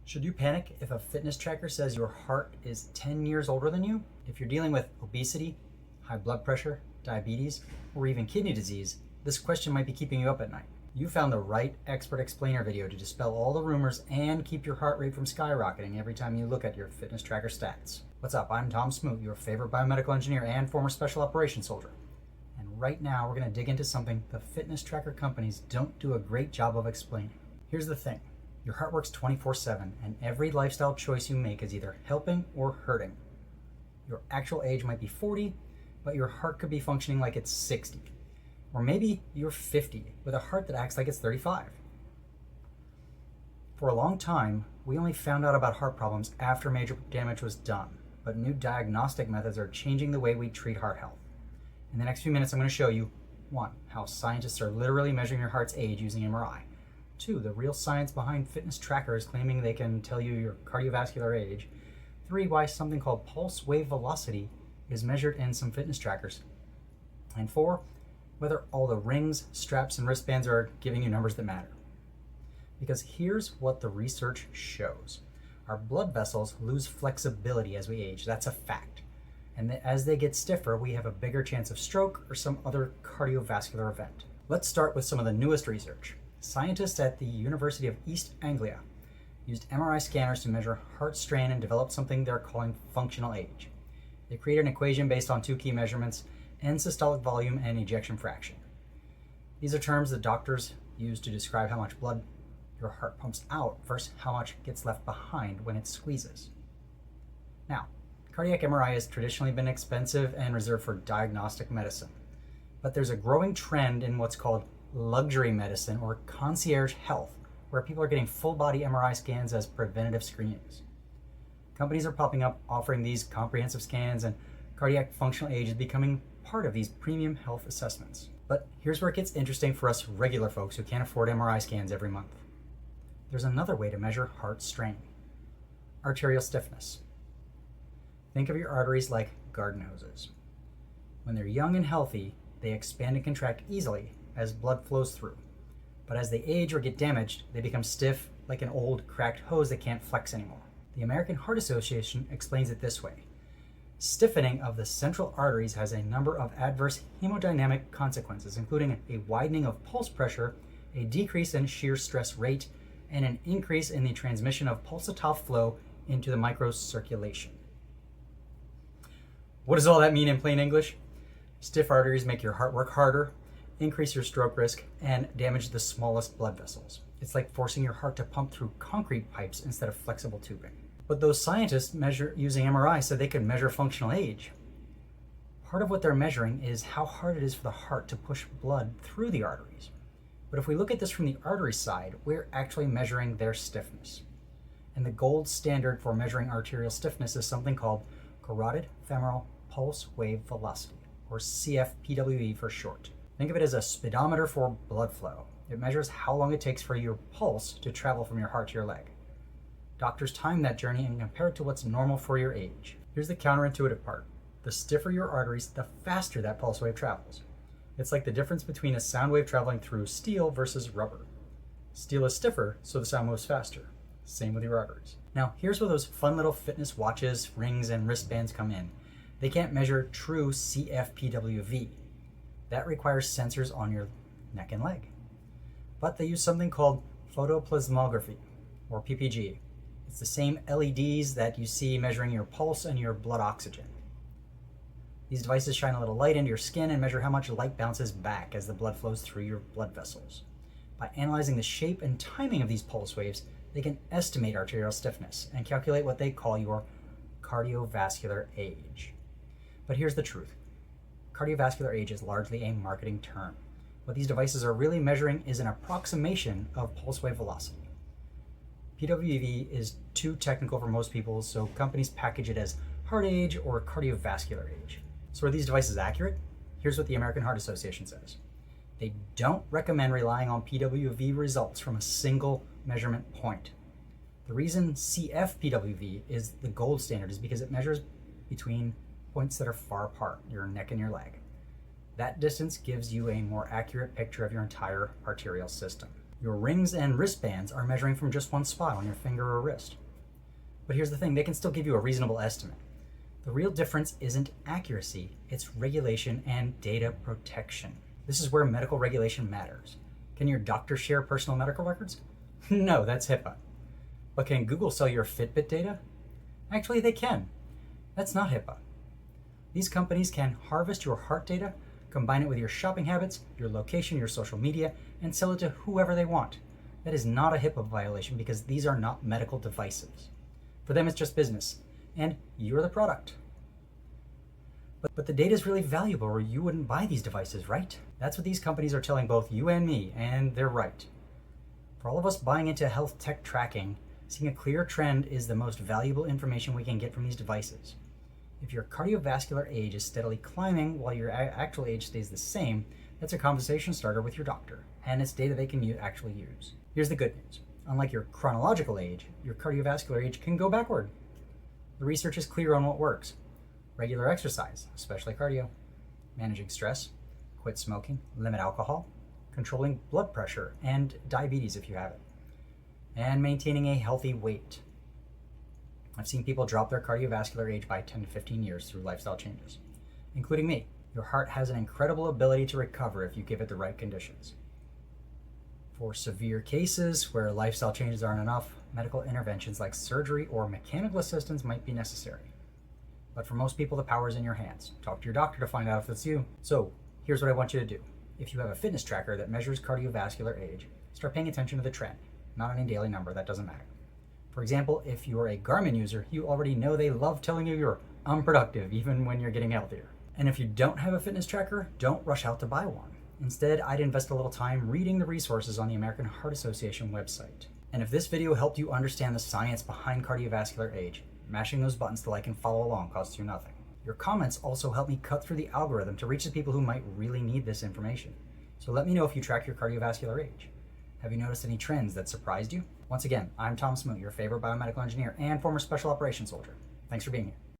Should you panic if a fitness tracker says your heart is 10 years older than you? If you're dealing with obesity, high blood pressure, diabetes, or even kidney disease, this question might be keeping you up at night. You found the right expert explainer video to dispel all the rumors and keep your heart rate from skyrocketing every time you look at your fitness tracker stats. What's up? I'm Tom Smoot, your favorite biomedical engineer and former special operations soldier. And right now we're going to dig into something the fitness tracker companies don't do a great job of explaining. Here's the thing. Your heart works 24/7, and every lifestyle choice you make is either helping or hurting. Your actual age might be 40, but your heart could be functioning like it's 60. Or maybe you're 50 with a heart that acts like it's 35. For a long time, we only found out about heart problems after major damage was done, but new diagnostic methods are changing the way we treat heart health. In the next few minutes, I'm going to show you 1. How scientists are literally measuring your heart's age using MRI. 2. The real science behind fitness trackers claiming they can tell you your cardiovascular age. 3. Why something called pulse wave velocity is measured in some fitness trackers. And 4. Whether all the rings, straps, and wristbands are giving you numbers that matter. Because here's what the research shows. Our blood vessels lose flexibility as we age. That's a fact. And as they get stiffer, we have a bigger chance of stroke or some other cardiovascular event. Let's start with some of the newest research. Scientists at the University of East Anglia used MRI scanners to measure heart strain and developed something they're calling functional age. They created an equation based on 2 key measurements: end systolic volume and ejection fraction. These are terms that doctors use to describe how much blood your heart pumps out versus how much gets left behind when it squeezes. Now, cardiac MRI has traditionally been expensive and reserved for diagnostic medicine, but there's a growing trend in what's called luxury medicine or concierge health, where people are getting full body MRI scans as preventative screenings. Companies are popping up offering these comprehensive scans, and cardiac functional age is becoming part of these premium health assessments. But here's where it gets interesting for us regular folks who can't afford MRI scans every month. There's another way to measure heart strain: arterial stiffness. Think of your arteries like garden hoses. When they're young and healthy, they expand and contract easily as blood flows through. But as they age or get damaged, they become stiff like an old cracked hose that can't flex anymore. The American Heart Association explains it this way: stiffening of the central arteries has a number of adverse hemodynamic consequences, including a widening of pulse pressure, a decrease in shear stress rate, and an increase in the transmission of pulsatile flow into the microcirculation. What does all that mean in plain English? Stiff arteries make your heart work harder, increase your stroke risk, and damage the smallest blood vessels. It's like forcing your heart to pump through concrete pipes instead of flexible tubing. But those scientists measure using MRI said they could measure functional age. Part of what they're measuring is how hard it is for the heart to push blood through the arteries. But if we look at this from the artery side, we're actually measuring their stiffness. And the gold standard for measuring arterial stiffness is something called carotid femoral pulse wave velocity, or CFPWV for short. Think of it as a speedometer for blood flow. It measures how long it takes for your pulse to travel from your heart to your leg. Doctors time that journey and compare it to what's normal for your age. Here's the counterintuitive part. The stiffer your arteries, the faster that pulse wave travels. It's like the difference between a sound wave traveling through steel versus rubber. Steel is stiffer, so the sound moves faster. Same with your arteries. Now, here's where those fun little fitness watches, rings, and wristbands come in. They can't measure true CFPWV. That requires sensors on your neck and leg. But they use something called photoplasmography, or PPG. It's the same LEDs that you see measuring your pulse and your blood oxygen. These devices shine a little light into your skin and measure how much light bounces back as the blood flows through your blood vessels. By analyzing the shape and timing of these pulse waves, they can estimate arterial stiffness and calculate what they call your cardiovascular age. But here's the truth. Cardiovascular age is largely a marketing term. What these devices are really measuring is an approximation of pulse wave velocity. PWV is too technical for most people, so companies package it as heart age or cardiovascular age. So are these devices accurate? Here's what the American Heart Association says. They don't recommend relying on PWV results from a single measurement point. The reason CFPWV is the gold standard is because it measures between points that are far apart, your neck and your leg. That distance gives you a more accurate picture of your entire arterial system. Your rings and wristbands are measuring from just one spot on your finger or wrist. But here's the thing, they can still give you a reasonable estimate. The real difference isn't accuracy, it's regulation and data protection. This is where medical regulation matters. Can your doctor share personal medical records? No, that's HIPAA. But can Google sell your Fitbit data? Actually, they can. That's not HIPAA. These companies can harvest your heart data, combine it with your shopping habits, your location, your social media, and sell it to whoever they want. That is not a HIPAA violation because these are not medical devices. For them, it's just business, and you're the product. But the data is really valuable or you wouldn't buy these devices, right? That's what these companies are telling both you and me, and they're right. For all of us buying into health tech tracking, seeing a clear trend is the most valuable information we can get from these devices. If your cardiovascular age is steadily climbing while your actual age stays the same, that's a conversation starter with your doctor, and it's data they can actually use. Here's the good news. Unlike your chronological age, your cardiovascular age can go backward. The research is clear on what works. Regular exercise, especially cardio, managing stress, quit smoking, limit alcohol, controlling blood pressure and diabetes if you have it, and maintaining a healthy weight. I've seen people drop their cardiovascular age by 10 to 15 years through lifestyle changes, including me. Your heart has an incredible ability to recover if you give it the right conditions. For severe cases where lifestyle changes aren't enough, medical interventions like surgery or mechanical assistance might be necessary. But for most people, the power is in your hands. Talk to your doctor to find out if it's you. So here's what I want you to do. If you have a fitness tracker that measures cardiovascular age, start paying attention to the trend, not any daily number, that doesn't matter. For example, if you're a Garmin user, you already know they love telling you you're unproductive even when you're getting healthier. And if you don't have a fitness tracker, don't rush out to buy one. Instead, I'd invest a little time reading the resources on the American Heart Association website. And if this video helped you understand the science behind cardiovascular age, mashing those buttons to like and follow along costs you nothing. Your comments also help me cut through the algorithm to reach the people who might really need this information. So let me know if you track your cardiovascular age. Have you noticed any trends that surprised you? Once again, I'm Tom Smoot, your favorite biomedical engineer and former special operations soldier. Thanks for being here.